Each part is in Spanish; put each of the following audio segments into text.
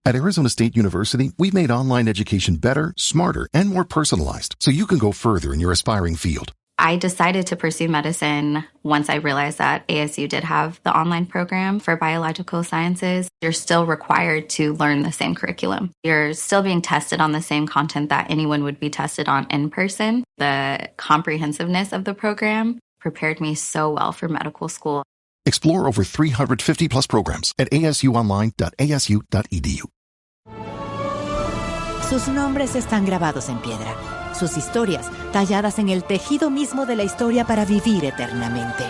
At Arizona State University, we've made online education better, smarter, and more personalized so you can go further in your aspiring field. I decided to pursue medicine once I realized that ASU did have the online program for biological sciences. You're still required to learn the same curriculum. You're still being tested on the same content that anyone would be tested on in person. The comprehensiveness of the program prepared me so well for medical school. Explore over 350 plus programs at asuonline.asu.edu. Sus nombres están grabados en piedra. Sus historias talladas en el tejido mismo de la historia para vivir eternamente.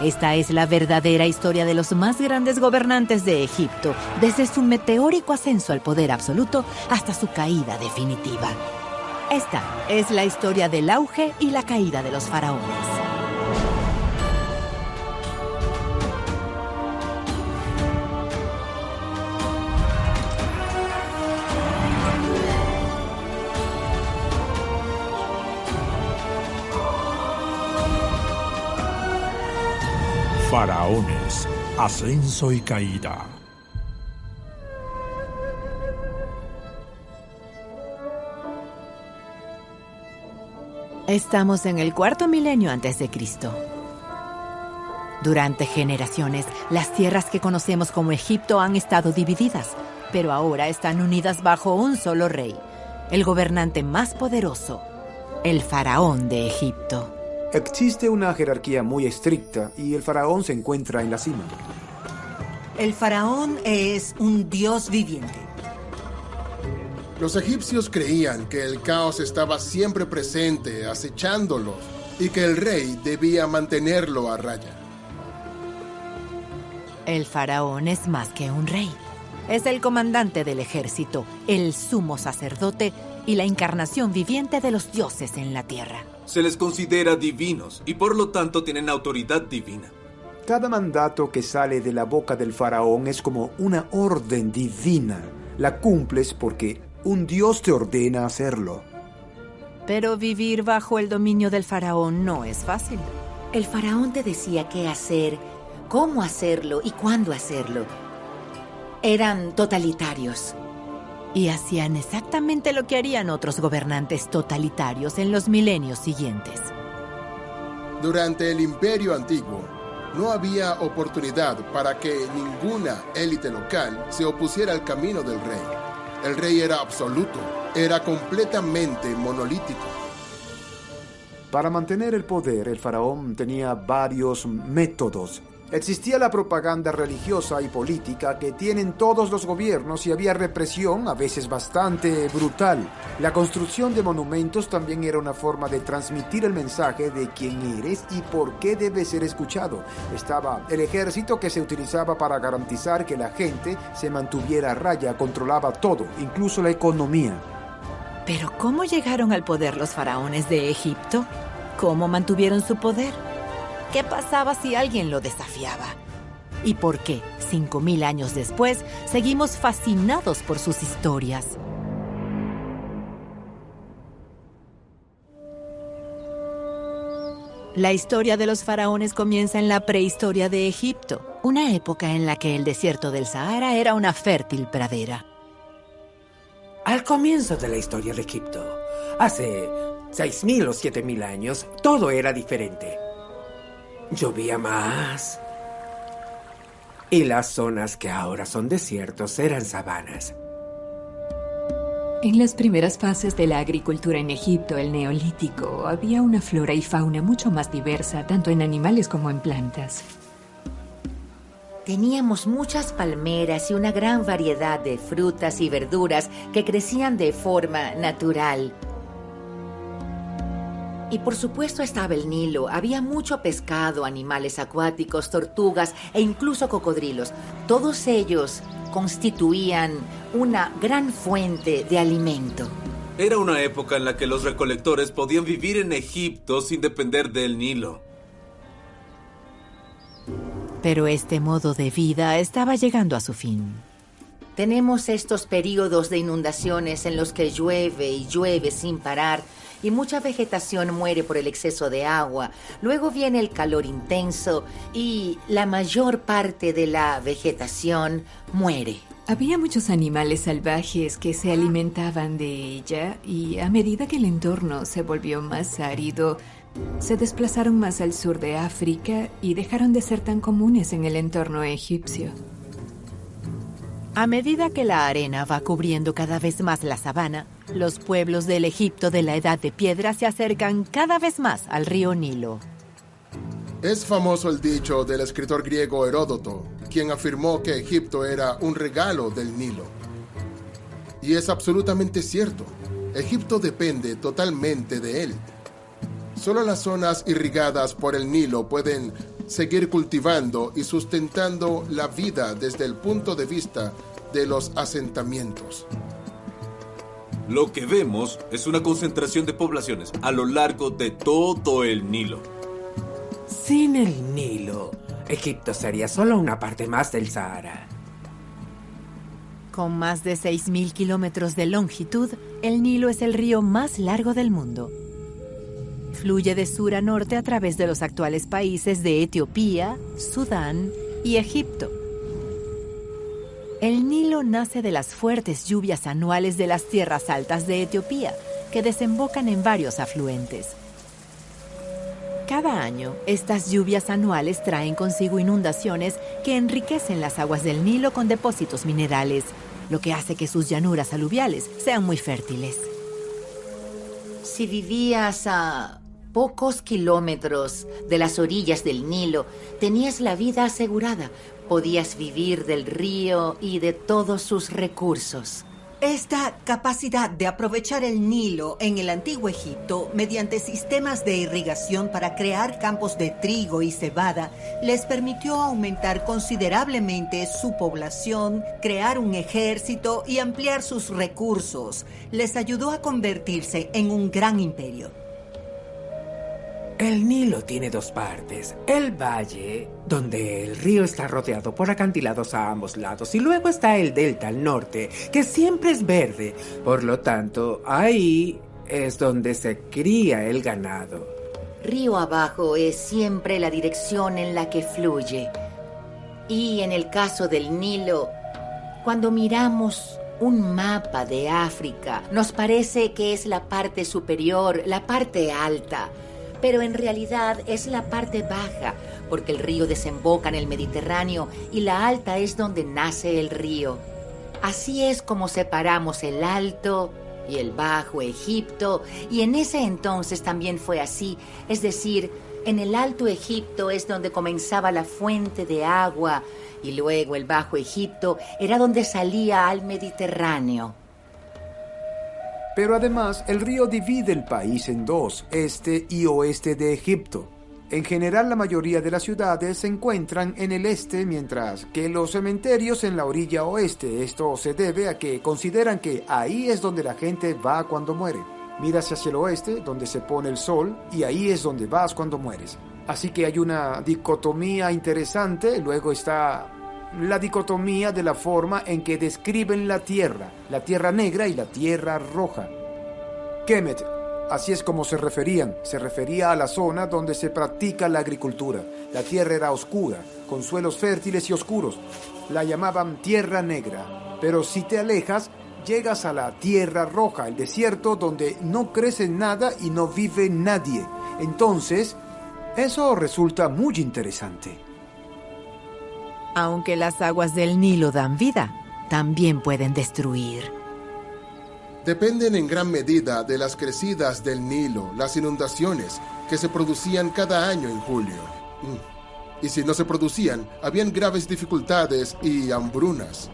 Esta es la verdadera historia de los más grandes gobernantes de Egipto, desde su meteórico ascenso al poder absoluto hasta su caída definitiva. Esta es la historia del auge y la caída de los faraones. Faraones, ascenso y caída. Estamos en el cuarto milenio antes de Cristo. Durante generaciones, las tierras que conocemos como Egipto han estado divididas, pero ahora están unidas bajo un solo rey, el gobernante más poderoso, el faraón de Egipto. Existe una jerarquía muy estricta y el faraón se encuentra en la cima. El faraón es un dios viviente. Los egipcios creían que el caos estaba siempre presente, acechándolos, y que el rey debía mantenerlo a raya. El faraón es más que un rey. Es el comandante del ejército, el sumo sacerdote y la encarnación viviente de los dioses en la tierra. Se les considera divinos y por lo tanto tienen autoridad divina. Cada mandato que sale de la boca del faraón es como una orden divina. La cumples porque un dios te ordena hacerlo. Pero vivir bajo el dominio del faraón no es fácil. El faraón te decía qué hacer, cómo hacerlo y cuándo hacerlo. Eran totalitarios. Y hacían exactamente lo que harían otros gobernantes totalitarios en los milenios siguientes. Durante el Imperio Antiguo, no había oportunidad para que ninguna élite local se opusiera al camino del rey. El rey era absoluto, era completamente monolítico. Para mantener el poder, el faraón tenía varios métodos. Existía la propaganda religiosa y política que tienen todos los gobiernos y había represión, a veces bastante brutal. La construcción de monumentos también era una forma de transmitir el mensaje de quién eres y por qué debes ser escuchado. Estaba el ejército que se utilizaba para garantizar que la gente se mantuviera a raya, controlaba todo, incluso la economía. ¿Pero cómo llegaron al poder los faraones de Egipto? ¿Cómo mantuvieron su poder? ¿Qué pasaba si alguien lo desafiaba? ¿Y por qué, 5000 años después, seguimos fascinados por sus historias? La historia de los faraones comienza en la prehistoria de Egipto, una época en la que el desierto del Sahara era una fértil pradera. Al comienzo de la historia de Egipto, hace 6000 o 7000 años, todo era diferente. Llovía más. Y las zonas que ahora son desiertos eran sabanas. En las primeras fases de la agricultura en Egipto, el Neolítico, había una flora y fauna mucho más diversa, tanto en animales como en plantas. Teníamos muchas palmeras y una gran variedad de frutas y verduras que crecían de forma natural. Y por supuesto estaba el Nilo. Había mucho pescado, animales acuáticos, tortugas e incluso cocodrilos. Todos ellos constituían una gran fuente de alimento. Era una época en la que los recolectores podían vivir en Egipto sin depender del Nilo. Pero este modo de vida estaba llegando a su fin. Tenemos estos períodos de inundaciones en los que llueve y llueve sin parar y mucha vegetación muere por el exceso de agua. Luego viene el calor intenso y la mayor parte de la vegetación muere. Había muchos animales salvajes que se alimentaban de ella y a medida que el entorno se volvió más árido, se desplazaron más al sur de África y dejaron de ser tan comunes en el entorno egipcio. A medida que la arena va cubriendo cada vez más la sabana, los pueblos del Egipto de la Edad de Piedra se acercan cada vez más al río Nilo. Es famoso el dicho del escritor griego Heródoto, quien afirmó que Egipto era un regalo del Nilo. Y es absolutamente cierto. Egipto depende totalmente de él. Solo las zonas irrigadas por el Nilo pueden seguir cultivando y sustentando la vida desde el punto de vista de los asentamientos. Lo que vemos es una concentración de poblaciones a lo largo de todo el Nilo. Sin el Nilo, Egipto sería solo una parte más del Sahara. Con más de 6.000 kilómetros de longitud, el Nilo es el río más largo del mundo. Fluye de sur a norte a través de los actuales países de Etiopía, Sudán y Egipto. El Nilo nace de las fuertes lluvias anuales de las tierras altas de Etiopía, que desembocan en varios afluentes. Cada año, estas lluvias anuales traen consigo inundaciones que enriquecen las aguas del Nilo con depósitos minerales, lo que hace que sus llanuras aluviales sean muy fértiles. Si vivías a pocos kilómetros de las orillas del Nilo, tenías la vida asegurada. Podías vivir del río y de todos sus recursos. Esta capacidad de aprovechar el Nilo en el antiguo Egipto mediante sistemas de irrigación para crear campos de trigo y cebada les permitió aumentar considerablemente su población, crear un ejército y ampliar sus recursos. Les ayudó a convertirse en un gran imperio. El Nilo tiene dos partes. El valle, donde el río está rodeado por acantilados a ambos lados, y luego está el delta al norte, que siempre es verde. Por lo tanto, ahí es donde se cría el ganado. Río abajo es siempre la dirección en la que fluye. Y en el caso del Nilo, cuando miramos un mapa de África, nos parece que es la parte superior, la parte alta. Pero en realidad es la parte baja, porque el río desemboca en el Mediterráneo y la alta es donde nace el río. Así es como separamos el Alto y el Bajo Egipto, y en ese entonces también fue así, es decir, en el Alto Egipto es donde comenzaba la fuente de agua, y luego el Bajo Egipto era donde salía al Mediterráneo. Pero además, el río divide el país en dos, este y oeste de Egipto. En general, la mayoría de las ciudades se encuentran en el este, mientras que los cementerios en la orilla oeste. Esto se debe a que consideran que ahí es donde la gente va cuando muere. Miras hacia el oeste, donde se pone el sol, y ahí es donde vas cuando mueres. Así que hay una dicotomía interesante. Luego está la dicotomía de la forma en que describen la tierra negra y la tierra roja. Kemet, así es como se refería a la zona donde se practica la agricultura. La tierra era oscura, con suelos fértiles y oscuros. La llamaban tierra negra, pero si te alejas, llegas a la tierra roja, el desierto donde no crece nada y no vive nadie. Entonces, eso resulta muy interesante. Aunque las aguas del Nilo dan vida, también pueden destruir. Dependen en gran medida de las crecidas del Nilo, las inundaciones que se producían cada año en julio. Y si no se producían, habían graves dificultades y hambrunas.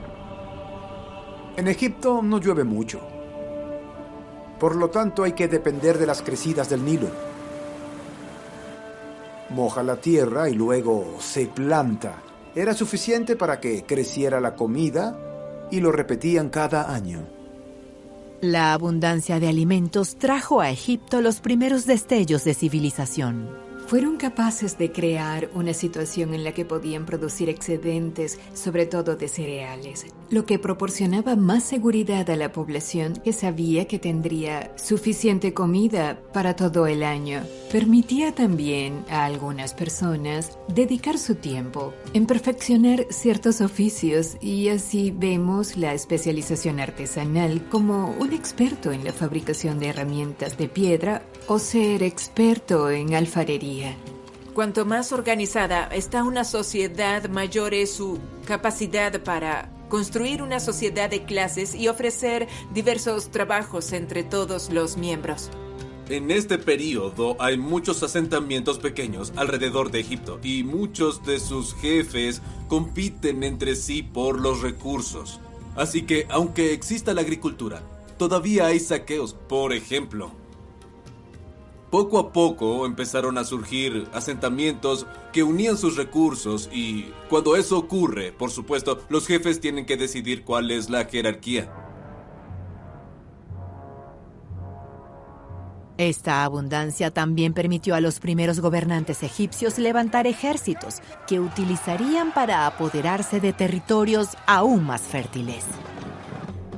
En Egipto no llueve mucho. Por lo tanto, hay que depender de las crecidas del Nilo. Moja la tierra y luego se planta. Era suficiente para que creciera la comida y lo repetían cada año. La abundancia de alimentos trajo a Egipto los primeros destellos de civilización. Fueron capaces de crear una situación en la que podían producir excedentes, sobre todo de cereales, lo que proporcionaba más seguridad a la población, que sabía que tendría suficiente comida para todo el año. Permitía también a algunas personas dedicar su tiempo en perfeccionar ciertos oficios, y así vemos la especialización artesanal como un experto en la fabricación de herramientas de piedra o ser experto en alfarería. Cuanto más organizada está una sociedad, mayor es su capacidad para construir una sociedad de clases y ofrecer diversos trabajos entre todos los miembros. En este período hay muchos asentamientos pequeños alrededor de Egipto y muchos de sus jefes compiten entre sí por los recursos. Así que, aunque exista la agricultura, todavía hay saqueos, por ejemplo. Poco a poco empezaron a surgir asentamientos que unían sus recursos y, cuando eso ocurre, por supuesto, los jefes tienen que decidir cuál es la jerarquía. Esta abundancia también permitió a los primeros gobernantes egipcios levantar ejércitos que utilizarían para apoderarse de territorios aún más fértiles.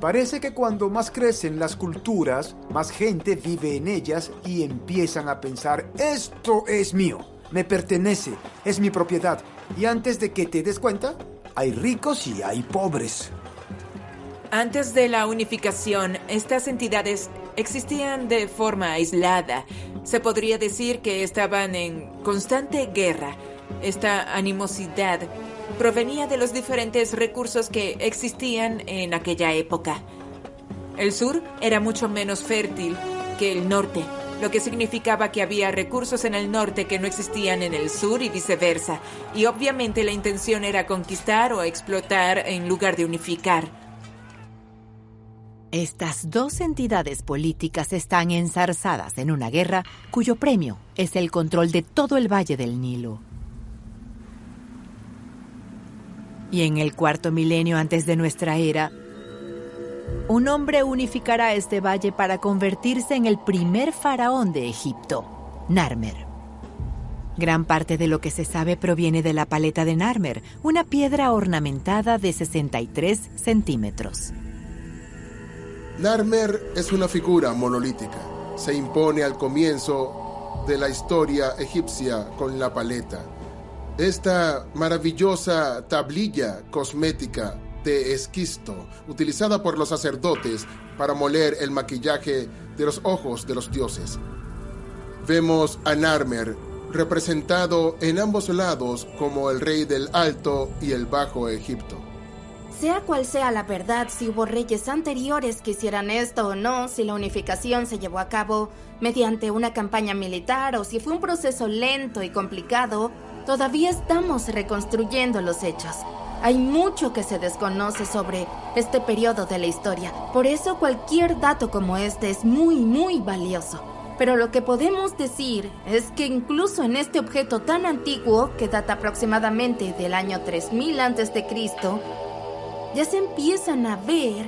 Parece que cuando más crecen las culturas, más gente vive en ellas y empiezan a pensar: esto es mío, me pertenece, es mi propiedad. Y antes de que te des cuenta, hay ricos y hay pobres. Antes de la unificación, estas entidades existían de forma aislada. Se podría decir que estaban en constante guerra. Esta animosidad provenía de los diferentes recursos que existían en aquella época. El sur era mucho menos fértil que el norte, lo que significaba que había recursos en el norte que no existían en el sur y viceversa. Y obviamente la intención era conquistar o explotar en lugar de unificar. Estas dos entidades políticas están enzarzadas en una guerra cuyo premio es el control de todo el valle del Nilo. Y en el 4º milenio antes de nuestra era, un hombre unificará este valle para convertirse en el primer faraón de Egipto, Narmer. Gran parte de lo que se sabe proviene de la paleta de Narmer, una piedra ornamentada de 63 centímetros. Narmer es una figura monolítica. Se impone al comienzo de la historia egipcia con la paleta. Esta maravillosa tablilla cosmética de esquisto, utilizada por los sacerdotes para moler el maquillaje de los ojos de los dioses. Vemos a Narmer representado en ambos lados como el rey del Alto y el Bajo Egipto. Sea cual sea la verdad, si hubo reyes anteriores que hicieran esto o no, si la unificación se llevó a cabo mediante una campaña militar o si fue un proceso lento y complicado, todavía estamos reconstruyendo los hechos. Hay mucho que se desconoce sobre este periodo de la historia. Por eso cualquier dato como este es muy, muy valioso. Pero lo que podemos decir es que incluso en este objeto tan antiguo, que data aproximadamente del año 3000 a.C., ya se empiezan a ver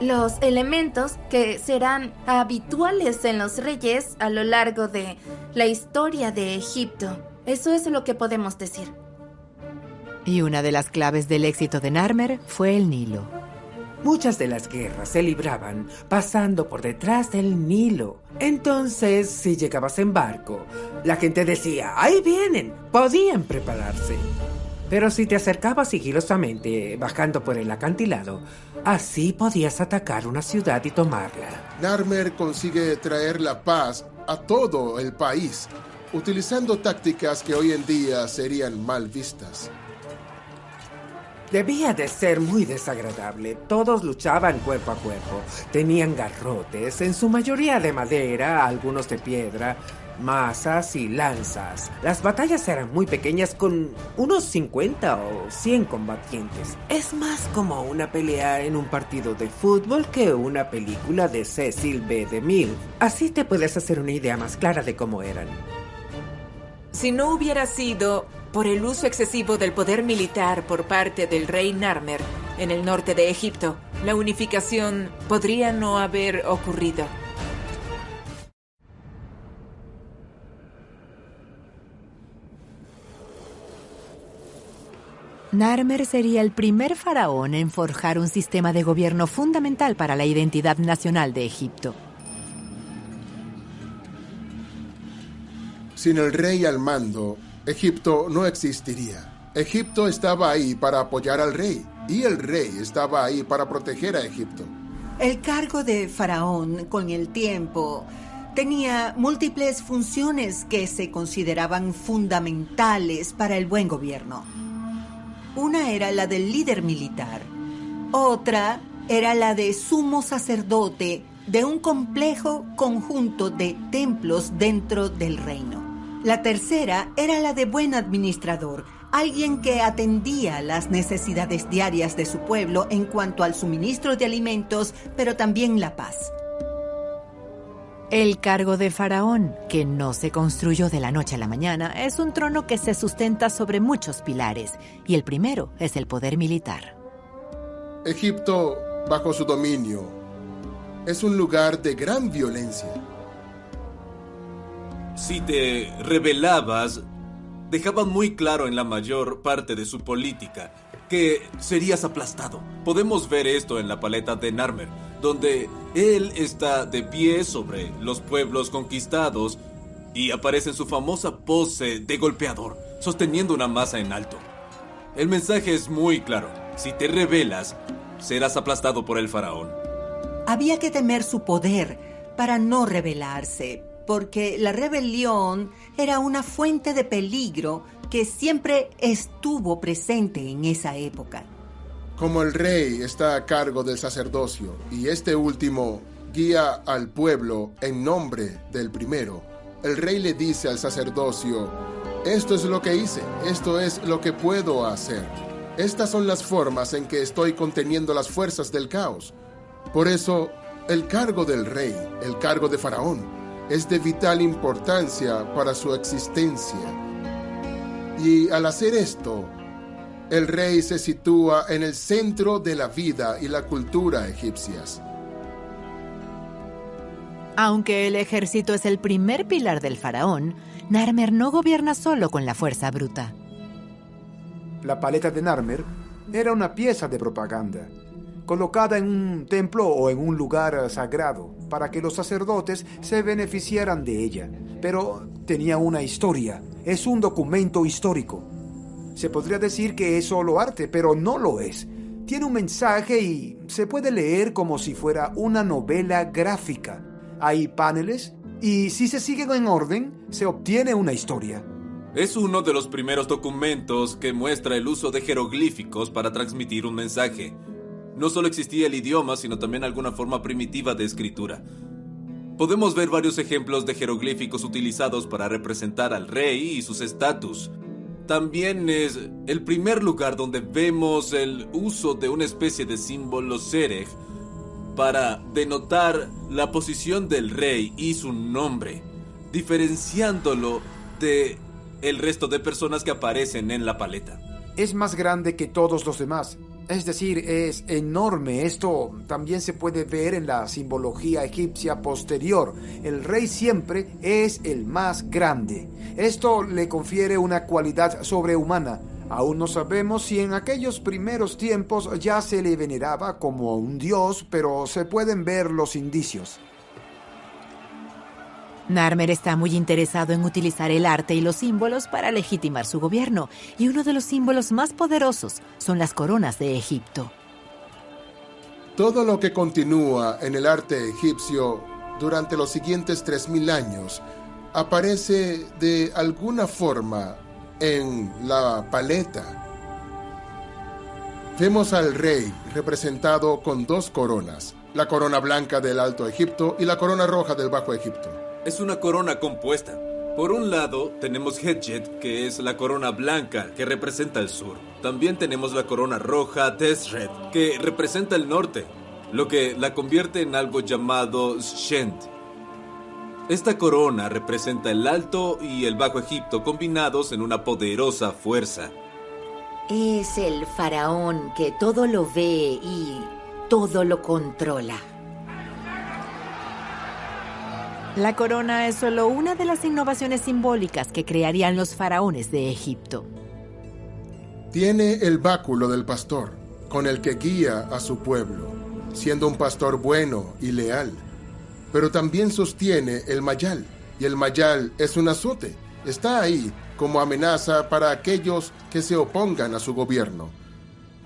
los elementos que serán habituales en los reyes a lo largo de la historia de Egipto. Eso es lo que podemos decir. Y una de las claves del éxito de Narmer fue el Nilo. Muchas de las guerras se libraban pasando por detrás del Nilo. Entonces, si llegabas en barco, la gente decía: ¡ahí vienen! Podían prepararse. Pero si te acercabas sigilosamente, bajando por el acantilado, así podías atacar una ciudad y tomarla. Narmer consigue traer la paz a todo el país, utilizando tácticas que hoy en día serían mal vistas. Debía de ser muy desagradable. Todos luchaban cuerpo a cuerpo. Tenían garrotes, en su mayoría de madera, algunos de piedra, mazas y lanzas. Las batallas eran muy pequeñas, con unos 50 o 100 combatientes. Es más como una pelea en un partido de fútbol que una película de Cecil B. DeMille. Así te puedes hacer una idea más clara de cómo eran. Si no hubiera sido por el uso excesivo del poder militar por parte del rey Narmer en el norte de Egipto, la unificación podría no haber ocurrido. 。Narmer sería el primer faraón en forjar un sistema de gobierno fundamental para la identidad nacional de Egipto. Sin el rey al mando, Egipto no existiría. Egipto estaba ahí para apoyar al rey, y el rey estaba ahí para proteger a Egipto. El cargo de faraón, con el tiempo, tenía múltiples funciones que se consideraban fundamentales para el buen gobierno. Una era la del líder militar. Otra era la de sumo sacerdote de un complejo conjunto de templos dentro del reino. La tercera era la de buen administrador, alguien que atendía las necesidades diarias de su pueblo en cuanto al suministro de alimentos, pero también la paz. El cargo de faraón, que no se construyó de la noche a la mañana, es un trono que se sustenta sobre muchos pilares, y el primero es el poder militar. Egipto, bajo su dominio, es un lugar de gran violencia. Si te rebelabas, dejaban muy claro en la mayor parte de su política que serías aplastado. Podemos ver esto en la paleta de Narmer, donde él está de pie sobre los pueblos conquistados y aparece en su famosa pose de golpeador, sosteniendo una masa en alto. El mensaje es muy claro: si te rebelas, serás aplastado por el faraón. Había que temer su poder para no rebelarse, porque la rebelión era una fuente de peligro que siempre estuvo presente en esa época. Como el rey está a cargo del sacerdocio y este último guía al pueblo en nombre del primero, el rey le dice al sacerdocio: esto es lo que hice, esto es lo que puedo hacer. Estas son las formas en que estoy conteniendo las fuerzas del caos. Por eso, el cargo del rey, el cargo de faraón, es de vital importancia para su existencia. Y al hacer esto, el rey se sitúa en el centro de la vida y la cultura egipcias. Aunque el ejército es el primer pilar del faraón, Narmer no gobierna solo con la fuerza bruta. La paleta de Narmer era una pieza de propaganda, colocada en un templo o en un lugar sagrado, para que los sacerdotes se beneficiaran de ella. Pero tenía una historia, es un documento histórico. Se podría decir que es solo arte, pero no lo es. Tiene un mensaje y se puede leer como si fuera una novela gráfica. Hay paneles y si se siguen en orden, se obtiene una historia. Es uno de los primeros documentos que muestra el uso de jeroglíficos para transmitir un mensaje. No solo existía el idioma, sino también alguna forma primitiva de escritura. Podemos ver varios ejemplos de jeroglíficos utilizados para representar al rey y sus estatus. También es el primer lugar donde vemos el uso de una especie de símbolo sereg para denotar la posición del rey y su nombre, diferenciándolo de el resto de personas que aparecen en la paleta. Es más grande que todos los demás. Es decir, es enorme. Esto también se puede ver en la simbología egipcia posterior. El rey siempre es el más grande. Esto le confiere una cualidad sobrehumana. Aún no sabemos si en aquellos primeros tiempos ya se le veneraba como un dios, pero se pueden ver los indicios. Narmer está muy interesado en utilizar el arte y los símbolos para legitimar su gobierno, y uno de los símbolos más poderosos son las coronas de Egipto. Todo lo que continúa en el arte egipcio durante los siguientes 3000 años aparece de alguna forma en la paleta. Vemos al rey representado con dos coronas, la corona blanca del Alto Egipto y la corona roja del Bajo Egipto. Es una corona compuesta. Por un lado tenemos Hedjet, que es la corona blanca que representa el sur. También tenemos la corona roja Tesred, que representa el norte, lo que la convierte en algo llamado Shend. Esta corona representa el Alto y el Bajo Egipto combinados en una poderosa fuerza. Es el faraón que todo lo ve y todo lo controla. La corona es solo una de las innovaciones simbólicas que crearían los faraones de Egipto. Tiene el báculo del pastor, con el que guía a su pueblo, siendo un pastor bueno y leal. Pero también sostiene el mayal, y el mayal es un azote. Está ahí como amenaza para aquellos que se opongan a su gobierno.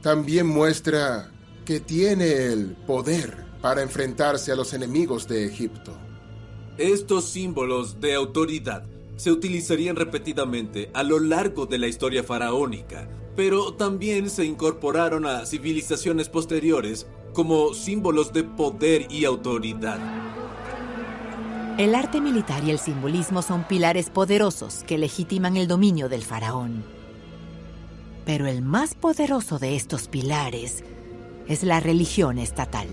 También muestra que tiene el poder para enfrentarse a los enemigos de Egipto. Estos símbolos de autoridad se utilizarían repetidamente a lo largo de la historia faraónica, pero también se incorporaron a civilizaciones posteriores como símbolos de poder y autoridad. El arte militar y el simbolismo son pilares poderosos que legitiman el dominio del faraón. Pero el más poderoso de estos pilares es la religión estatal.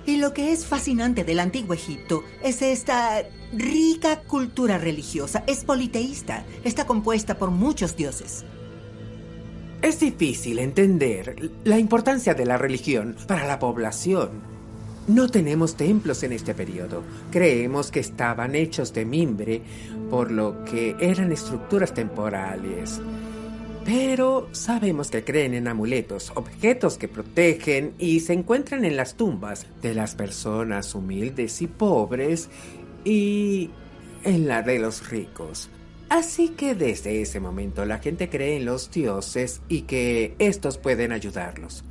Y lo que es fascinante del antiguo Egipto es esta rica cultura religiosa. Es politeísta, está compuesta por muchos dioses. Es difícil entender la importancia de la religión para la población. No tenemos templos en este periodo. Creemos que estaban hechos de mimbre, por lo que eran estructuras temporales. Pero sabemos que creen en amuletos, objetos que protegen y se encuentran en las tumbas de las personas humildes y pobres y en la de los ricos. Así que desde ese momento la gente cree en los dioses y que estos pueden ayudarlos.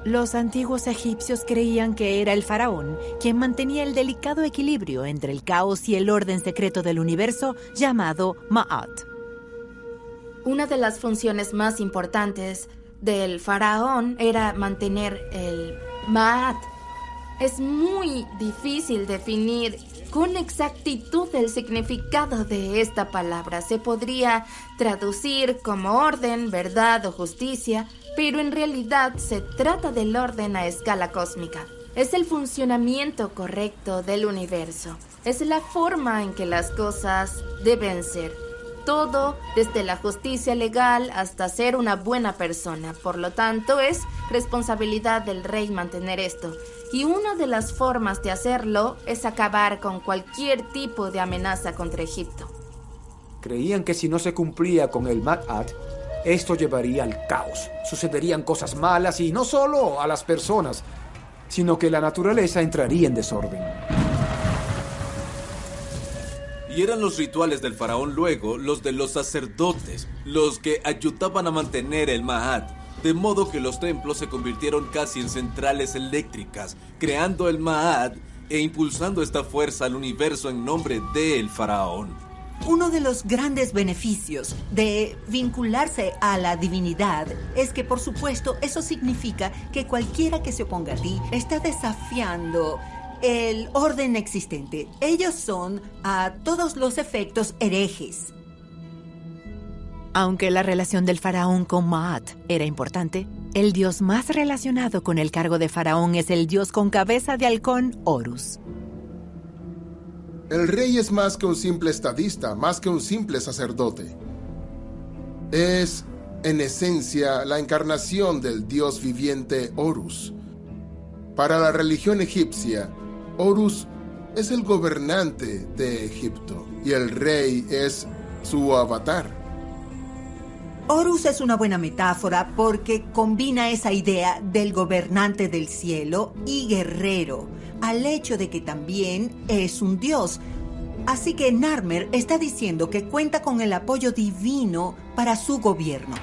Los antiguos egipcios creían que era el faraón quien mantenía el delicado equilibrio entre el caos y el orden secreto del universo llamado Ma'at. Una de las funciones más importantes del faraón era mantener el Ma'at. Es muy difícil definir con exactitud el significado de esta palabra. Se podría traducir como orden, verdad o justicia, pero en realidad se trata del orden a escala cósmica. Es el funcionamiento correcto del universo. Es la forma en que las cosas deben ser. Todo, desde la justicia legal hasta ser una buena persona. Por lo tanto, es responsabilidad del rey mantener esto. Y una de las formas de hacerlo es acabar con cualquier tipo de amenaza contra Egipto. Creían que si no se cumplía con el Ma'at, esto llevaría al caos. Sucederían cosas malas y no solo a las personas, sino que la naturaleza entraría en desorden. Y eran los rituales del faraón luego los de los sacerdotes, los que ayudaban a mantener el Ma'at, de modo que los templos se convirtieron casi en centrales eléctricas, creando el Ma'at e impulsando esta fuerza al universo en nombre del faraón. Uno de los grandes beneficios de vincularse a la divinidad es que, por supuesto, eso significa que cualquiera que se oponga a ti está desafiando el orden existente. Ellos son, a todos los efectos, herejes. Aunque la relación del faraón con Ma'at era importante, el dios más relacionado con el cargo de faraón es el dios con cabeza de halcón, Horus. El rey es más que un simple estadista, más que un simple sacerdote. Es, en esencia, la encarnación del dios viviente Horus. Para la religión egipcia, Horus es el gobernante de Egipto y el rey es su avatar. Horus es una buena metáfora porque combina esa idea del gobernante del cielo y guerrero, al hecho de que también es un dios. Así que Narmer está diciendo que cuenta con el apoyo divino para su gobierno.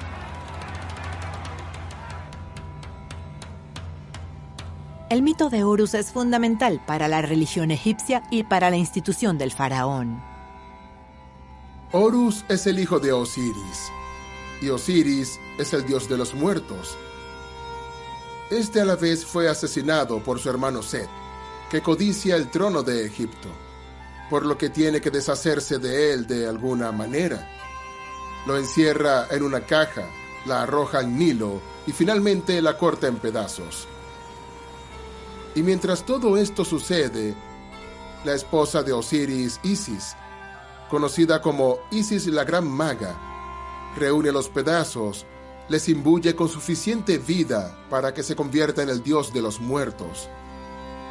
El mito de Horus es fundamental para la religión egipcia y para la institución del faraón. Horus es el hijo de Osiris, y Osiris es el dios de los muertos. Este a la vez fue asesinado por su hermano Set, que codicia el trono de Egipto, por lo que tiene que deshacerse de él de alguna manera. Lo encierra en una caja, la arroja al Nilo y finalmente la corta en pedazos. Y mientras todo esto sucede, la esposa de Osiris, Isis, conocida como Isis la Gran Maga, reúne los pedazos, les imbuye con suficiente vida para que se convierta en el dios de los muertos.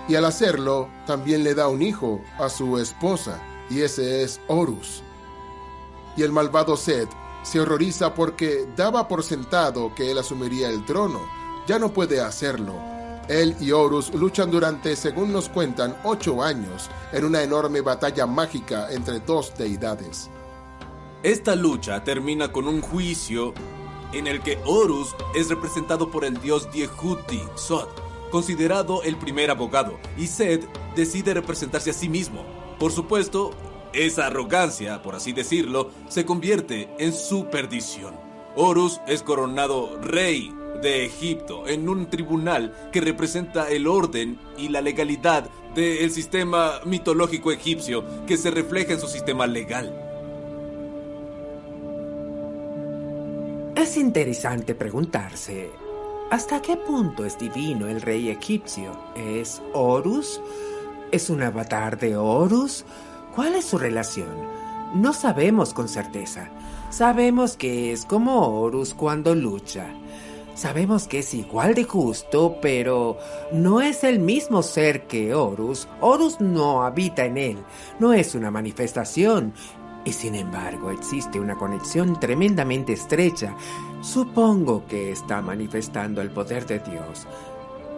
Y al hacerlo, también le da un hijo a su esposa, y ese es Horus. Y el malvado Set Se horroriza porque daba por sentado que él asumiría el trono. Ya no puede hacerlo. Él y Horus luchan durante, según nos cuentan, 8 años en una enorme batalla mágica entre dos deidades. Esta lucha termina con un juicio en el que Horus es representado por el dios Diehuti, Sot, considerado el primer abogado, y Set decide representarse a sí mismo. Por supuesto, esa arrogancia, por así decirlo, se convierte en su perdición. Horus es coronado rey de Egipto en un tribunal que representa el orden y la legalidad del sistema mitológico egipcio que se refleja en su sistema legal. Es interesante preguntarse, ¿hasta qué punto es divino el rey egipcio? ¿Es Horus? ¿Es un avatar de Horus? ¿Cuál es su relación? No sabemos con certeza. Sabemos que es como Horus cuando lucha. Sabemos que es igual de justo, pero no es el mismo ser que Horus. Horus no habita en él, no es una manifestación. Y sin embargo existe una conexión tremendamente estrecha. Supongo que está manifestando el poder de Dios.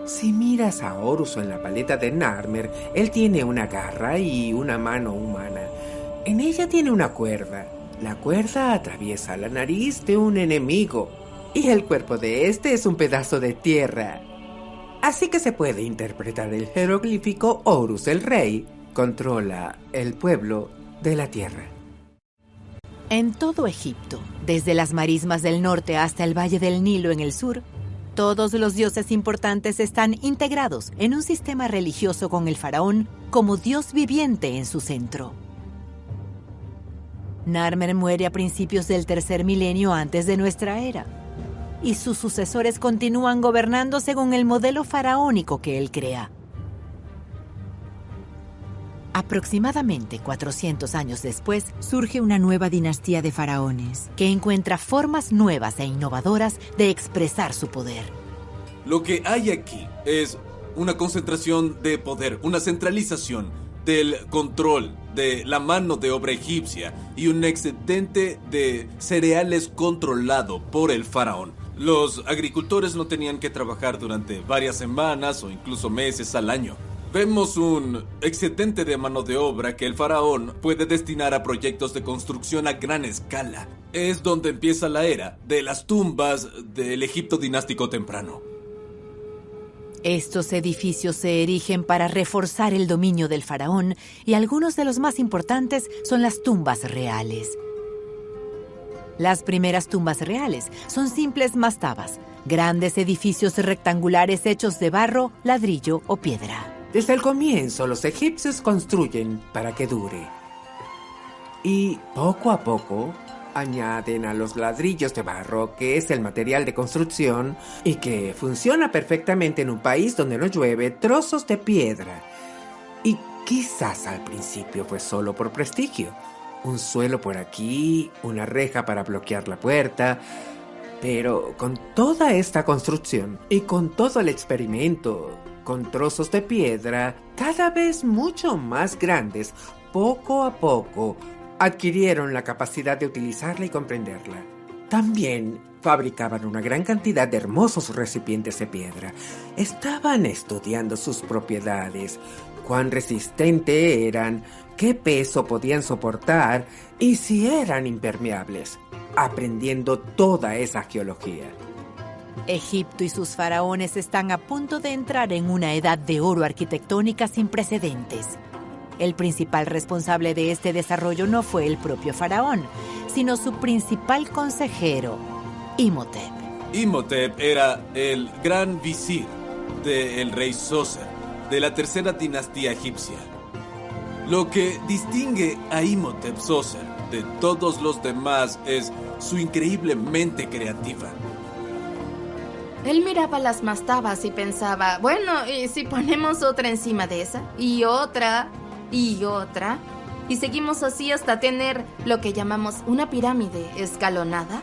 Si miras a Horus en la paleta de Narmer, él tiene una garra y una mano humana. En ella tiene una cuerda. La cuerda atraviesa la nariz de un enemigo. Y el cuerpo de este es un pedazo de tierra. Así que se puede interpretar el jeroglífico Horus el rey controla el pueblo de la tierra. En todo Egipto, desde las marismas del norte hasta el valle del Nilo en el sur, todos los dioses importantes están integrados en un sistema religioso con el faraón como dios viviente en su centro. Narmer muere a principios del tercer milenio antes de nuestra era, y sus sucesores continúan gobernando según el modelo faraónico que él crea. Aproximadamente 400 años después, surge una nueva dinastía de faraones que encuentra formas nuevas e innovadoras de expresar su poder. Lo que hay aquí es una concentración de poder, una centralización del control de la mano de obra egipcia y un excedente de cereales controlado por el faraón. Los agricultores no tenían que trabajar durante varias semanas o incluso meses al año. Vemos un excedente de mano de obra que el faraón puede destinar a proyectos de construcción a gran escala. Es donde empieza la era de las tumbas del Egipto dinástico temprano. Estos edificios se erigen para reforzar el dominio del faraón y algunos de los más importantes son las tumbas reales. Las primeras tumbas reales son simples mastabas, grandes edificios rectangulares hechos de barro, ladrillo o piedra. Desde el comienzo, los egipcios construyen para que dure. Y poco a poco añaden a los ladrillos de barro, que es el material de construcción y que funciona perfectamente en un país donde no llueve, trozos de piedra. Y quizás al principio fue solo por prestigio. Un suelo por aquí, una reja para bloquear la puerta. Pero con toda esta construcción y con todo el experimento, con trozos de piedra cada vez mucho más grandes, poco a poco adquirieron la capacidad de utilizarla y comprenderla. También fabricaban una gran cantidad de hermosos recipientes de piedra. Estaban estudiando sus propiedades, cuán resistentes eran, qué peso podían soportar y si eran impermeables, aprendiendo toda esa geología. Egipto y sus faraones están a punto de entrar en una edad de oro arquitectónica sin precedentes. El principal responsable de este desarrollo no fue el propio faraón, sino su principal consejero, Imhotep. Imhotep era el gran visir del rey Zoser, de la tercera dinastía egipcia. Lo que distingue a Imhotep Zoser de todos los demás es su increíble mente creativa. Él miraba las mastabas y pensaba, bueno, ¿y si ponemos otra encima de esa? Y otra, y otra. Y seguimos así hasta tener lo que llamamos una pirámide escalonada.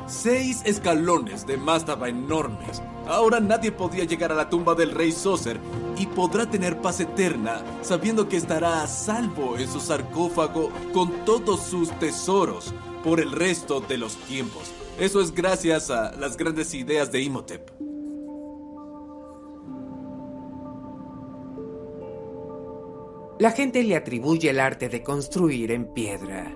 6 escalones de mastaba enormes. Ahora nadie podía llegar a la tumba del rey Zoser y podrá tener paz eterna sabiendo que estará a salvo en su sarcófago con todos sus tesoros, por el resto de los tiempos. Eso es gracias a las grandes ideas de Imhotep. La gente le atribuye el arte de construir en piedra.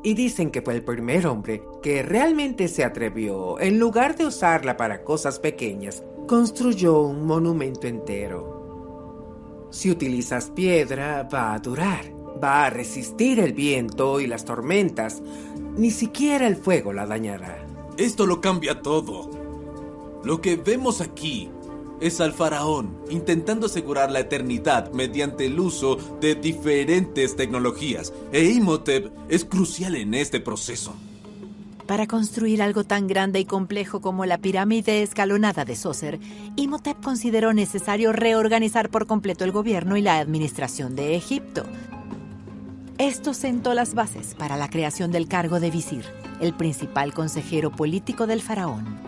Y dicen que fue el primer hombre que realmente se atrevió, en lugar de usarla para cosas pequeñas, construyó un monumento entero. Si utilizas piedra, va a durar, va a resistir el viento y las tormentas. Ni siquiera el fuego la dañará. Esto lo cambia todo. Lo que vemos aquí es al faraón intentando asegurar la eternidad mediante el uso de diferentes tecnologías. E Imhotep es crucial en este proceso. Para construir algo tan grande y complejo como la pirámide escalonada de Djoser, Imhotep consideró necesario reorganizar por completo el gobierno y la administración de Egipto. Esto sentó las bases para la creación del cargo de visir, el principal consejero político del faraón.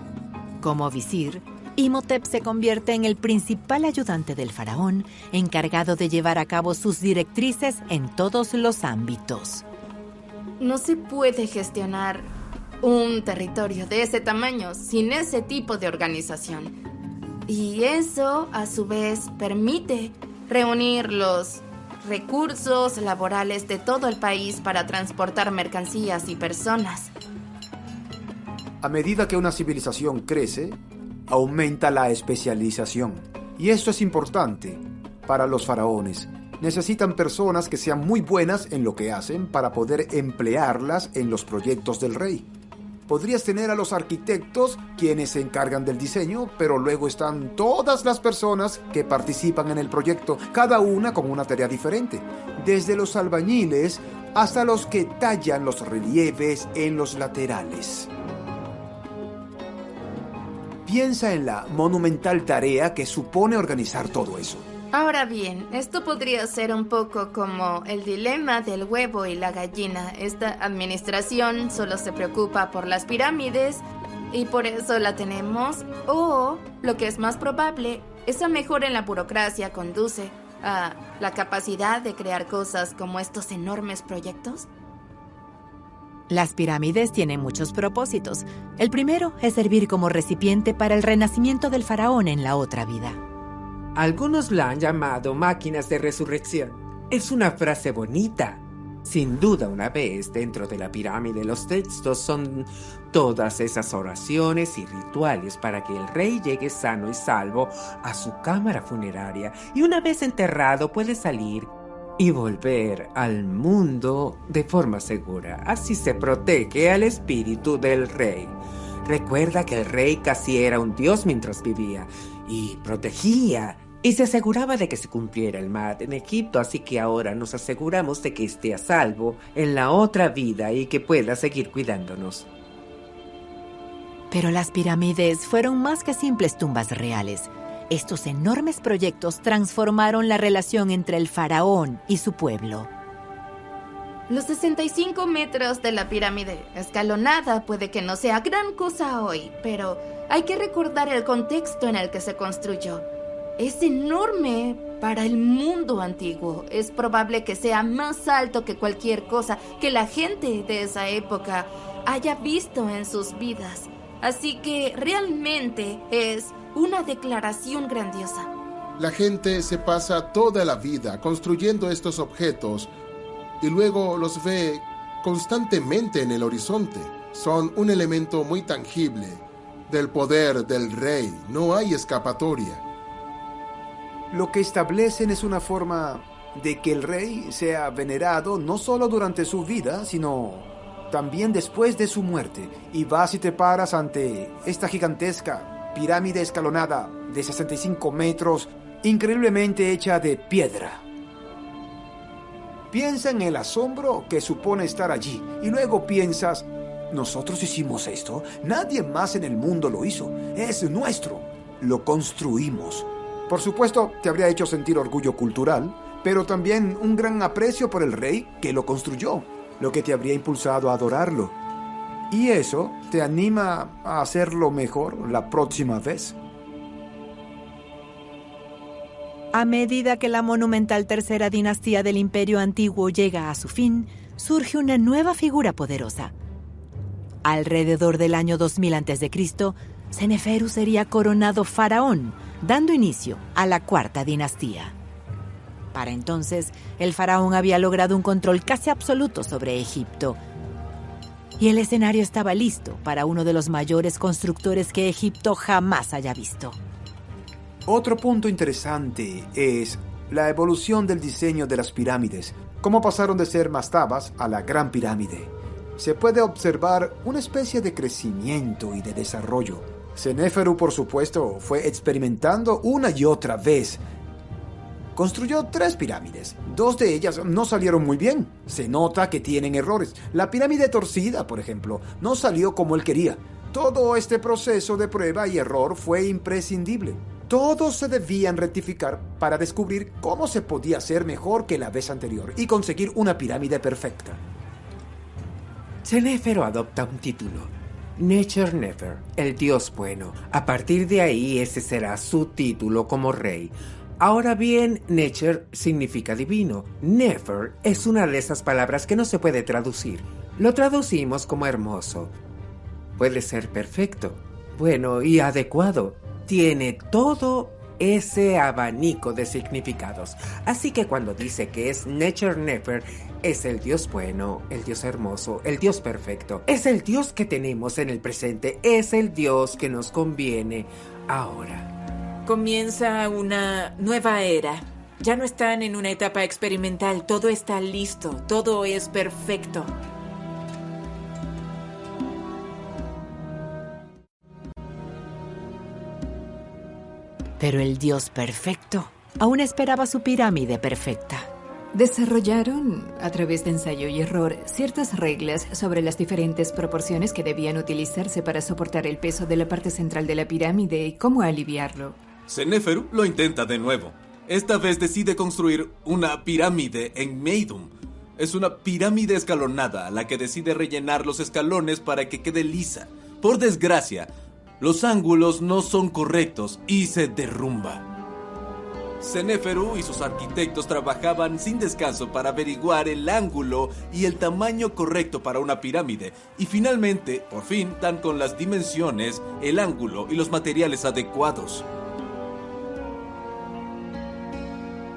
Como visir, Imhotep se convierte en el principal ayudante del faraón, encargado de llevar a cabo sus directrices en todos los ámbitos. No se puede gestionar un territorio de ese tamaño sin ese tipo de organización. Y eso, a su vez, permite reunir los recursos laborales de todo el país para transportar mercancías y personas. A medida que una civilización crece, aumenta la especialización. Y esto es importante para los faraones. Necesitan personas que sean muy buenas en lo que hacen para poder emplearlas en los proyectos del rey. Podrías tener a los arquitectos, quienes se encargan del diseño, pero luego están todas las personas que participan en el proyecto, cada una con una tarea diferente. Desde los albañiles hasta los que tallan los relieves en los laterales. Piensa en la monumental tarea que supone organizar todo eso. Ahora bien, esto podría ser un poco como el dilema del huevo y la gallina. Esta administración solo se preocupa por las pirámides y por eso la tenemos. O, lo que es más probable, esa mejora en la burocracia conduce a la capacidad de crear cosas como estos enormes proyectos. Las pirámides tienen muchos propósitos. El primero es servir como recipiente para el renacimiento del faraón en la otra vida. Algunos la han llamado máquinas de resurrección. Es una frase bonita. Sin duda, una vez dentro de la pirámide, los textos son todas esas oraciones y rituales para que el rey llegue sano y salvo a su cámara funeraria y una vez enterrado puede salir y volver al mundo de forma segura. Así se protege al espíritu del rey. Recuerda que el rey casi era un dios mientras vivía y protegía y se aseguraba de que se cumpliera el Maat en Egipto, así que ahora nos aseguramos de que esté a salvo en la otra vida y que pueda seguir cuidándonos. Pero las pirámides fueron más que simples tumbas reales. Estos enormes proyectos transformaron la relación entre el faraón y su pueblo. Los 65 metros de la pirámide escalonada puede que no sea gran cosa hoy, pero hay que recordar el contexto en el que se construyó. Es enorme para el mundo antiguo. Es probable que sea más alto que cualquier cosa que la gente de esa época haya visto en sus vidas. Así que realmente es una declaración grandiosa. La gente se pasa toda la vida construyendo estos objetos y luego los ve constantemente en el horizonte. Son un elemento muy tangible del poder del rey. No hay escapatoria. Lo que establecen es una forma de que el rey sea venerado no solo durante su vida, sino también después de su muerte. Y vas y te paras ante esta gigantesca pirámide escalonada de 65 metros, increíblemente hecha de piedra. Piensa en el asombro que supone estar allí y luego piensas, nosotros hicimos esto, nadie más en el mundo lo hizo, es nuestro, lo construimos. Por supuesto, te habría hecho sentir orgullo cultural, pero también un gran aprecio por el rey que lo construyó, lo que te habría impulsado a adorarlo. Y eso te anima a hacerlo mejor la próxima vez. A medida que la monumental tercera dinastía del Imperio Antiguo llega a su fin, surge una nueva figura poderosa. Alrededor del año 2000 a.C., Seneferu sería coronado faraón, dando inicio a la cuarta dinastía. Para entonces, el faraón había logrado un control casi absoluto sobre Egipto, y el escenario estaba listo para uno de los mayores constructores que Egipto jamás haya visto. Otro punto interesante es la evolución del diseño de las pirámides, cómo pasaron de ser mastabas a la Gran Pirámide. Se puede observar una especie de crecimiento y de desarrollo. Senéferu, por supuesto, fue experimentando una y otra vez. Construyó 3 pirámides. 2 de ellas no salieron muy bien. Se nota que tienen errores. La pirámide torcida, por ejemplo, no salió como él quería. Todo este proceso de prueba y error fue imprescindible. Todos se debían rectificar para descubrir cómo se podía hacer mejor que la vez anterior y conseguir una pirámide perfecta. Senéferu adopta un título, Necher Nefer, el Dios bueno. A partir de ahí ese será su título como rey. Ahora bien, Necher significa divino. Nefer es una de esas palabras que no se puede traducir. Lo traducimos como hermoso. Puede ser perfecto, bueno y adecuado. Tiene todo ese abanico de significados. Así que cuando dice que es Necher Nefer, es el Dios bueno, el Dios hermoso, el Dios perfecto. Es el Dios que tenemos en el presente, es el Dios que nos conviene ahora. Comienza una nueva era. Ya no están en una etapa experimental, todo está listo, todo es perfecto. Pero el Dios perfecto aún esperaba su pirámide perfecta. Desarrollaron, a través de ensayo y error, ciertas reglas sobre las diferentes proporciones que debían utilizarse para soportar el peso de la parte central de la pirámide y cómo aliviarlo. Senéferu lo intenta de nuevo. Esta vez decide construir una pirámide en Meidum. Es una pirámide escalonada a la que decide rellenar los escalones para que quede lisa. Por desgracia, los ángulos no son correctos y se derrumba. Senéferu y sus arquitectos trabajaban sin descanso para averiguar el ángulo y el tamaño correcto para una pirámide y finalmente, por fin, dan con las dimensiones, el ángulo y los materiales adecuados.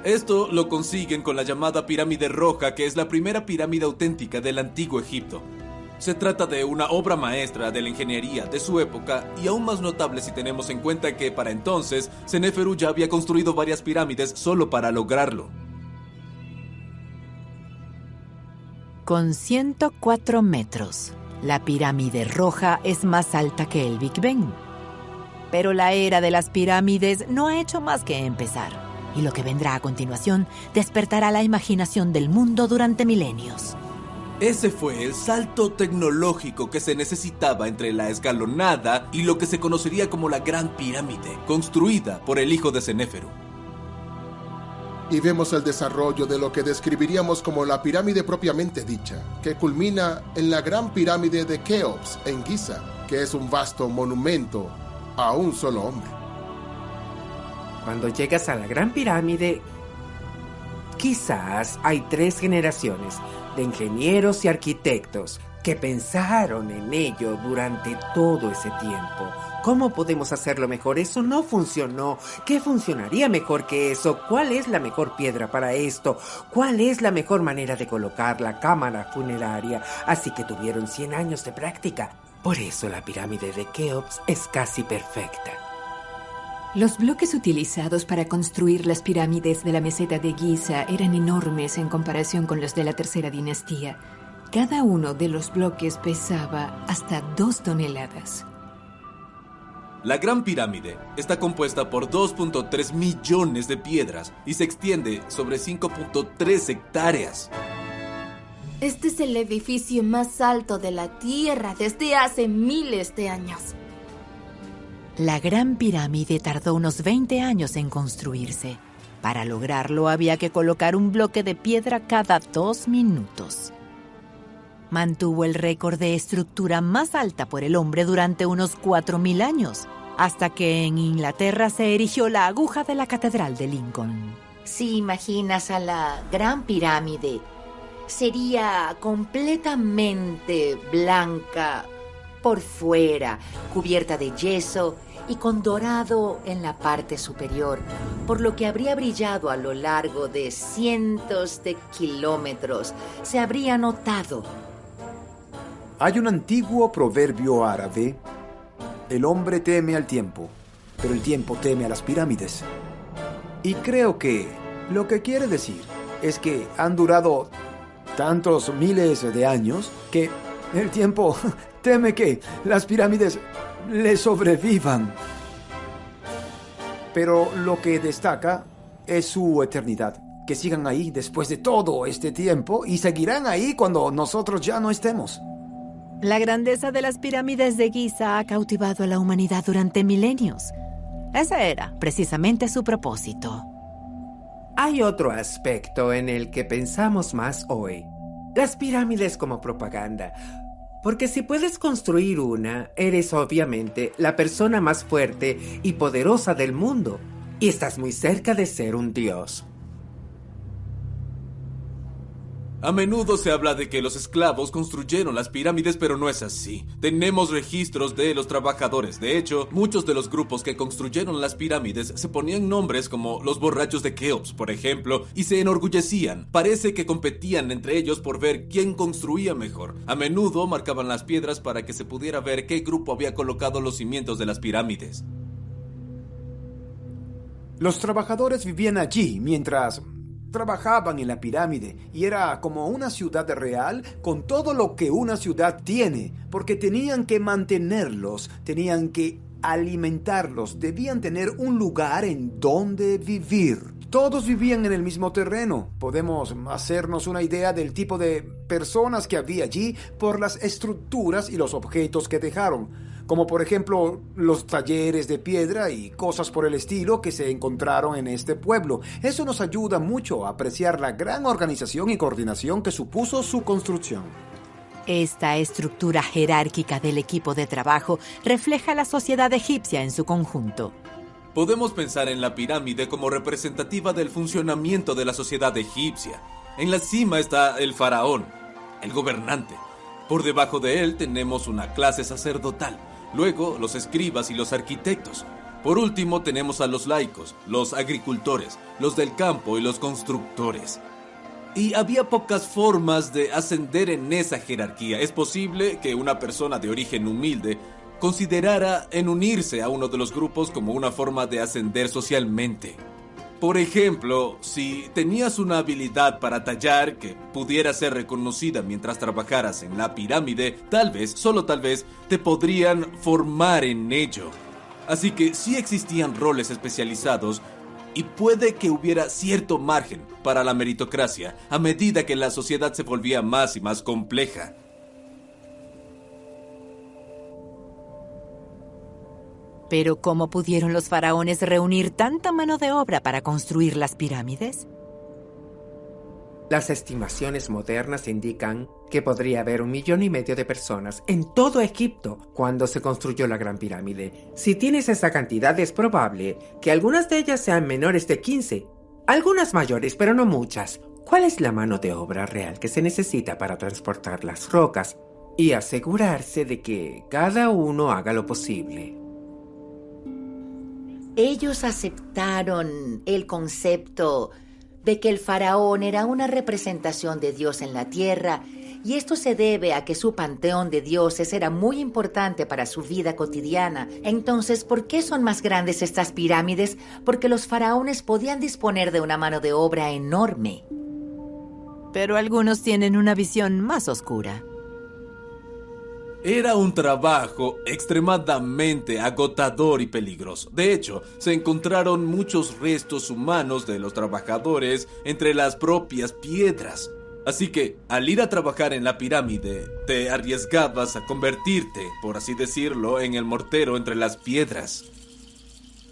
Esto lo consiguen con la llamada pirámide roja, que es la primera pirámide auténtica del antiguo Egipto. Se trata de una obra maestra de la ingeniería de su época y aún más notable si tenemos en cuenta que para entonces Senéferu ya había construido varias pirámides solo para lograrlo. Con 104 metros, la pirámide roja es más alta que el Big Ben. Pero la era de las pirámides no ha hecho más que empezar, y lo que vendrá a continuación despertará la imaginación del mundo durante milenios. Ese fue el salto tecnológico que se necesitaba entre la escalonada y lo que se conocería como la Gran Pirámide, construida por el hijo de Senéferu. Y vemos el desarrollo de lo que describiríamos como la pirámide propiamente dicha, que culmina en la Gran Pirámide de Keops, en Giza, que es un vasto monumento a un solo hombre. Cuando llegas a la Gran Pirámide, quizás hay 3 generaciones de ingenieros y arquitectos que pensaron en ello durante todo ese tiempo. ¿Cómo podemos hacerlo mejor? Eso no funcionó. ¿Qué funcionaría mejor que eso? ¿Cuál es la mejor piedra para esto? ¿Cuál es la mejor manera de colocar la cámara funeraria? Así que tuvieron 100 años de práctica. Por eso la pirámide de Keops es casi perfecta. Los bloques utilizados para construir las pirámides de la meseta de Giza eran enormes en comparación con los de la tercera dinastía. Cada uno de los bloques pesaba hasta 2 toneladas. La Gran Pirámide está compuesta por 2.3 millones de piedras y se extiende sobre 5.3 hectáreas. Este es el edificio más alto de la Tierra desde hace miles de años. La Gran Pirámide tardó unos 20 años en construirse. Para lograrlo había que colocar un bloque de piedra cada 2 minutos. Mantuvo el récord de estructura más alta por el hombre durante unos 4.000 años, hasta que en Inglaterra se erigió la aguja de la Catedral de Lincoln. Si imaginas a la Gran Pirámide, sería completamente blanca por fuera, cubierta de yeso y con dorado en la parte superior, por lo que habría brillado a lo largo de cientos de kilómetros. Se habría notado. Hay un antiguo proverbio árabe: el hombre teme al tiempo, pero el tiempo teme a las pirámides. Y creo que lo que quiere decir es que han durado tantos miles de años que el tiempo teme que las pirámides le sobrevivan. Pero lo que destaca es su eternidad, que sigan ahí después de todo este tiempo y seguirán ahí cuando nosotros ya no estemos. La grandeza de las pirámides de Giza ha cautivado a la humanidad durante milenios. Ese era precisamente su propósito. Hay otro aspecto en el que pensamos más hoy: las pirámides como propaganda. Porque si puedes construir una, eres obviamente la persona más fuerte y poderosa del mundo, y estás muy cerca de ser un dios. A menudo se habla de que los esclavos construyeron las pirámides, pero no es así. Tenemos registros de los trabajadores. De hecho, muchos de los grupos que construyeron las pirámides se ponían nombres como los borrachos de Keops, por ejemplo, y se enorgullecían. Parece que competían entre ellos por ver quién construía mejor. A menudo marcaban las piedras para que se pudiera ver qué grupo había colocado los cimientos de las pirámides. Los trabajadores vivían allí mientras trabajaban en la pirámide, y era como una ciudad real con todo lo que una ciudad tiene, porque tenían que mantenerlos, tenían que alimentarlos, debían tener un lugar en donde vivir. Todos vivían en el mismo terreno. Podemos hacernos una idea del tipo de personas que había allí por las estructuras y los objetos que dejaron, como por ejemplo los talleres de piedra y cosas por el estilo que se encontraron en este pueblo. Eso nos ayuda mucho a apreciar la gran organización y coordinación que supuso su construcción. Esta estructura jerárquica del equipo de trabajo refleja la sociedad egipcia en su conjunto. Podemos pensar en la pirámide como representativa del funcionamiento de la sociedad egipcia. En la cima está el faraón, el gobernante. Por debajo de él tenemos una clase sacerdotal. Luego, los escribas y los arquitectos. Por último, tenemos a los laicos, los agricultores, los del campo y los constructores. Y había pocas formas de ascender en esa jerarquía. Es posible que una persona de origen humilde considerara en unirse a uno de los grupos como una forma de ascender socialmente. Por ejemplo, si tenías una habilidad para tallar que pudiera ser reconocida mientras trabajaras en la pirámide, tal vez, solo tal vez, te podrían formar en ello. Así que sí existían roles especializados y puede que hubiera cierto margen para la meritocracia a medida que la sociedad se volvía más y más compleja. Pero ¿cómo pudieron los faraones reunir tanta mano de obra para construir las pirámides? Las estimaciones modernas indican que podría haber 1,5 millones de personas en todo Egipto cuando se construyó la Gran Pirámide. Si tienes esa cantidad, es probable que algunas de ellas sean menores de 15, algunas mayores, pero no muchas. ¿Cuál es la mano de obra real que se necesita para transportar las rocas y asegurarse de que cada uno haga lo posible? Ellos aceptaron el concepto de que el faraón era una representación de Dios en la tierra, y esto se debe a que su panteón de dioses era muy importante para su vida cotidiana. Entonces, ¿por qué son más grandes estas pirámides? Porque los faraones podían disponer de una mano de obra enorme. Pero algunos tienen una visión más oscura. Era un trabajo extremadamente agotador y peligroso. De hecho, se encontraron muchos restos humanos de los trabajadores entre las propias piedras. Así que, al ir a trabajar en la pirámide, te arriesgabas a convertirte, por así decirlo, en el mortero entre las piedras.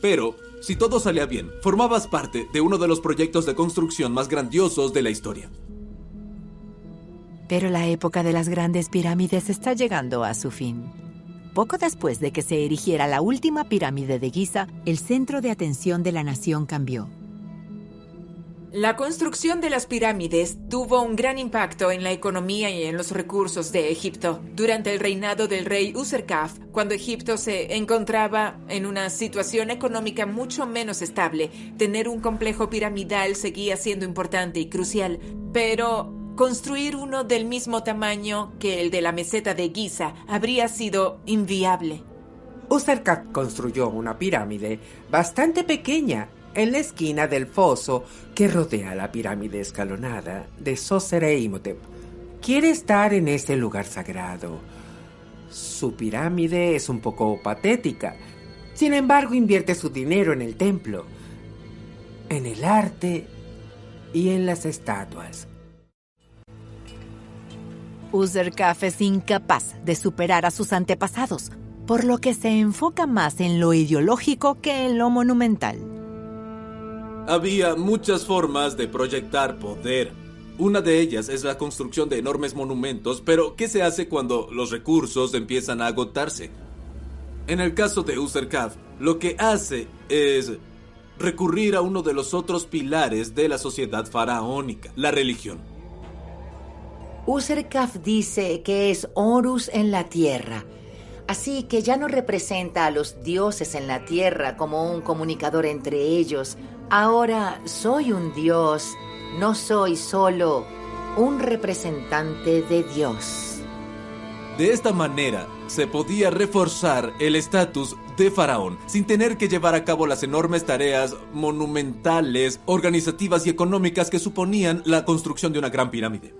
Pero, si todo salía bien, formabas parte de uno de los proyectos de construcción más grandiosos de la historia. Pero la época de las grandes pirámides está llegando a su fin. Poco después de que se erigiera la última pirámide de Giza, el centro de atención de la nación cambió. La construcción de las pirámides tuvo un gran impacto en la economía y en los recursos de Egipto. Durante el reinado del rey Userkaf, cuando Egipto se encontraba en una situación económica mucho menos estable, tener un complejo piramidal seguía siendo importante y crucial, pero construir uno del mismo tamaño que el de la meseta de Giza habría sido inviable. Userkaf construyó una pirámide bastante pequeña en la esquina del foso que rodea la pirámide escalonada de Zoser-e-Imhotep. Quiere estar en ese lugar sagrado. Su pirámide es un poco patética. Sin embargo, invierte su dinero en el templo, en el arte y en las estatuas. Userkaf es incapaz de superar a sus antepasados, por lo que se enfoca más en lo ideológico que en lo monumental. Había muchas formas de proyectar poder. Una de ellas es la construcción de enormes monumentos, pero ¿qué se hace cuando los recursos empiezan a agotarse? En el caso de Userkaf, lo que hace es recurrir a uno de los otros pilares de la sociedad faraónica, la religión. Userkaf dice que es Horus en la tierra, así que ya no representa a los dioses en la tierra como un comunicador entre ellos. Ahora soy un dios, no soy solo un representante de Dios. De esta manera, se podía reforzar el estatus de faraón sin tener que llevar a cabo las enormes tareas monumentales, organizativas y económicas que suponían la construcción de una gran pirámide.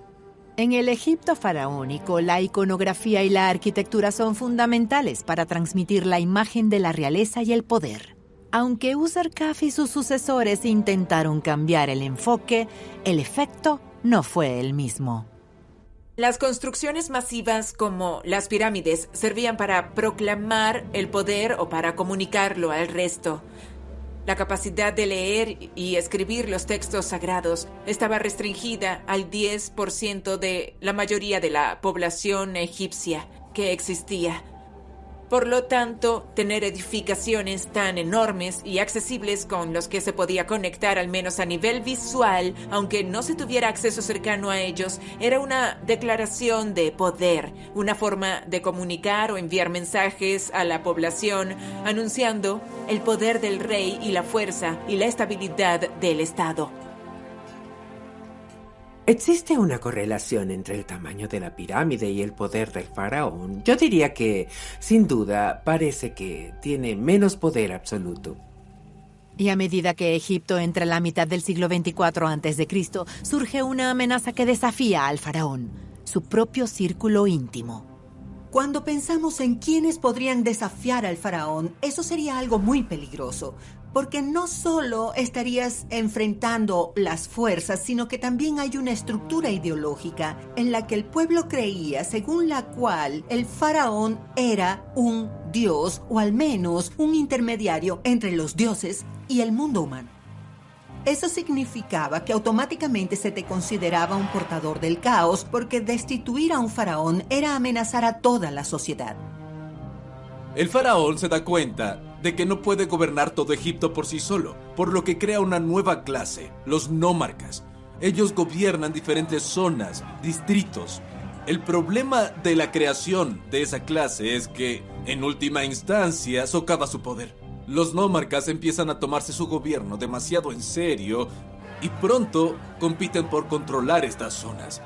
En el Egipto faraónico, la iconografía y la arquitectura son fundamentales para transmitir la imagen de la realeza y el poder. Aunque Userkaf y sus sucesores intentaron cambiar el enfoque, el efecto no fue el mismo. Las construcciones masivas como las pirámides servían para proclamar el poder o para comunicarlo al resto. La capacidad de leer y escribir los textos sagrados estaba restringida al 10% de la mayoría de la población egipcia que existía. Por lo tanto, tener edificaciones tan enormes y accesibles con los que se podía conectar al menos a nivel visual, aunque no se tuviera acceso cercano a ellos, era una declaración de poder, una forma de comunicar o enviar mensajes a la población, anunciando el poder del rey y la fuerza y la estabilidad del Estado. ¿Existe una correlación entre el tamaño de la pirámide y el poder del faraón? Yo diría que, sin duda, parece que tiene menos poder absoluto. Y a medida que Egipto entra en la mitad del siglo XXIV a.C., surge una amenaza que desafía al faraón, su propio círculo íntimo. Cuando pensamos en quiénes podrían desafiar al faraón, eso sería algo muy peligroso, porque no solo estarías enfrentando las fuerzas, sino que también hay una estructura ideológica en la que el pueblo creía, según la cual el faraón era un dios, o al menos un intermediario entre los dioses y el mundo humano. Eso significaba que automáticamente se te consideraba un portador del caos, porque destituir a un faraón era amenazar a toda la sociedad. El faraón se da cuenta de que no puede gobernar todo Egipto por sí solo, por lo que crea una nueva clase, los nómarcas. Ellos gobiernan diferentes zonas, distritos. El problema de la creación de esa clase es que, en última instancia, socava su poder. Los nómarcas empiezan a tomarse su gobierno demasiado en serio y pronto compiten por controlar estas zonas.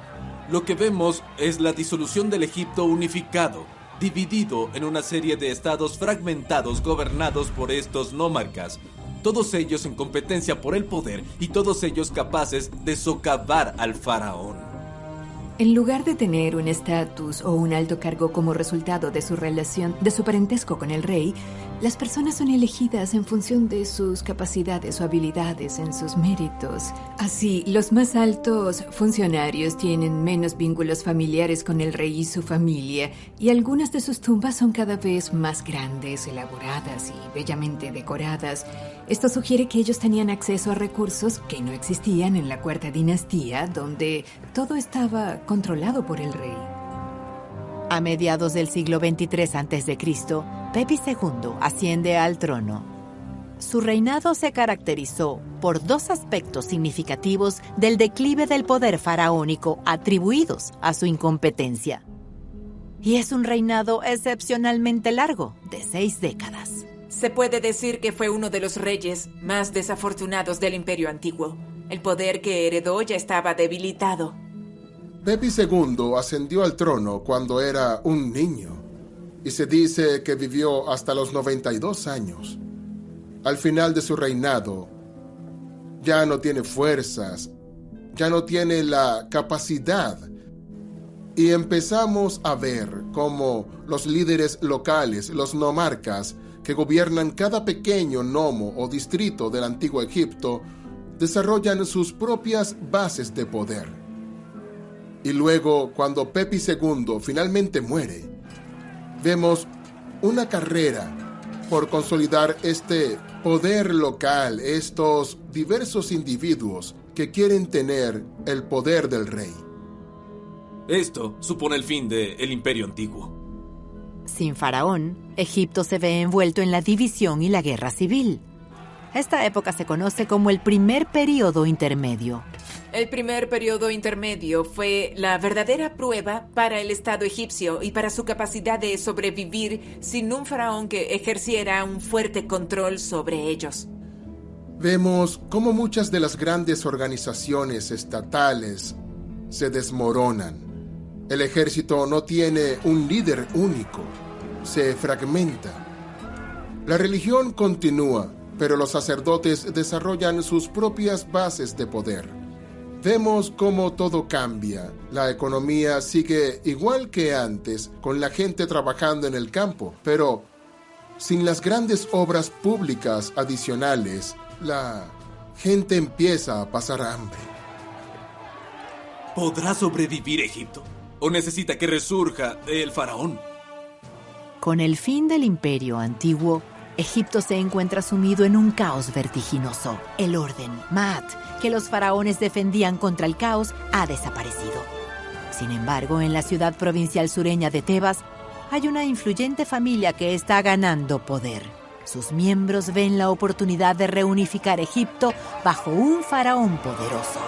Lo que vemos es la disolución del Egipto unificado, dividido en una serie de estados fragmentados gobernados por estos nómarcas, todos ellos en competencia por el poder y todos ellos capaces de socavar al faraón. En lugar de tener un estatus o un alto cargo como resultado de su relación, de su parentesco con el rey, las personas son elegidas en función de sus capacidades o habilidades, en sus méritos. Así, los más altos funcionarios tienen menos vínculos familiares con el rey y su familia, y algunas de sus tumbas son cada vez más grandes, elaboradas y bellamente decoradas. Esto sugiere que ellos tenían acceso a recursos que no existían en la Cuarta Dinastía, donde todo estaba controlado por el rey. A mediados del siglo XXIII a.C., Pepi II asciende al trono. Su reinado se caracterizó por dos aspectos significativos del declive del poder faraónico atribuidos a su incompetencia. Y es un reinado excepcionalmente largo, de 6 décadas. Se puede decir que fue uno de los reyes más desafortunados del Imperio Antiguo. El poder que heredó ya estaba debilitado. Pepi II ascendió al trono cuando era un niño y se dice que vivió hasta los 92 años. Al final de su reinado, ya no tiene fuerzas, ya no tiene la capacidad. Y empezamos a ver cómo los líderes locales, los nomarcas, que gobiernan cada pequeño nomo o distrito del antiguo Egipto, desarrollan sus propias bases de poder. Y luego, cuando Pepi II finalmente muere, vemos una carrera por consolidar este poder local, estos diversos individuos que quieren tener el poder del rey. Esto supone el fin del Imperio Antiguo. Sin faraón, Egipto se ve envuelto en la división y la guerra civil. Esta época se conoce como el primer período intermedio. El primer periodo intermedio fue la verdadera prueba para el Estado egipcio y para su capacidad de sobrevivir sin un faraón que ejerciera un fuerte control sobre ellos. Vemos cómo muchas de las grandes organizaciones estatales se desmoronan. El ejército no tiene un líder único, se fragmenta. La religión continúa, pero los sacerdotes desarrollan sus propias bases de poder. Vemos cómo todo cambia. La economía sigue igual que antes, con la gente trabajando en el campo, pero sin las grandes obras públicas adicionales, la gente empieza a pasar hambre. ¿Podrá sobrevivir Egipto? ¿O necesita que resurja el faraón? Con el fin del Imperio Antiguo, Egipto se encuentra sumido en un caos vertiginoso. El orden, Maat, que los faraones defendían contra el caos, ha desaparecido. Sin embargo, en la ciudad provincial sureña de Tebas, hay una influyente familia que está ganando poder. Sus miembros ven la oportunidad de reunificar Egipto bajo un faraón poderoso.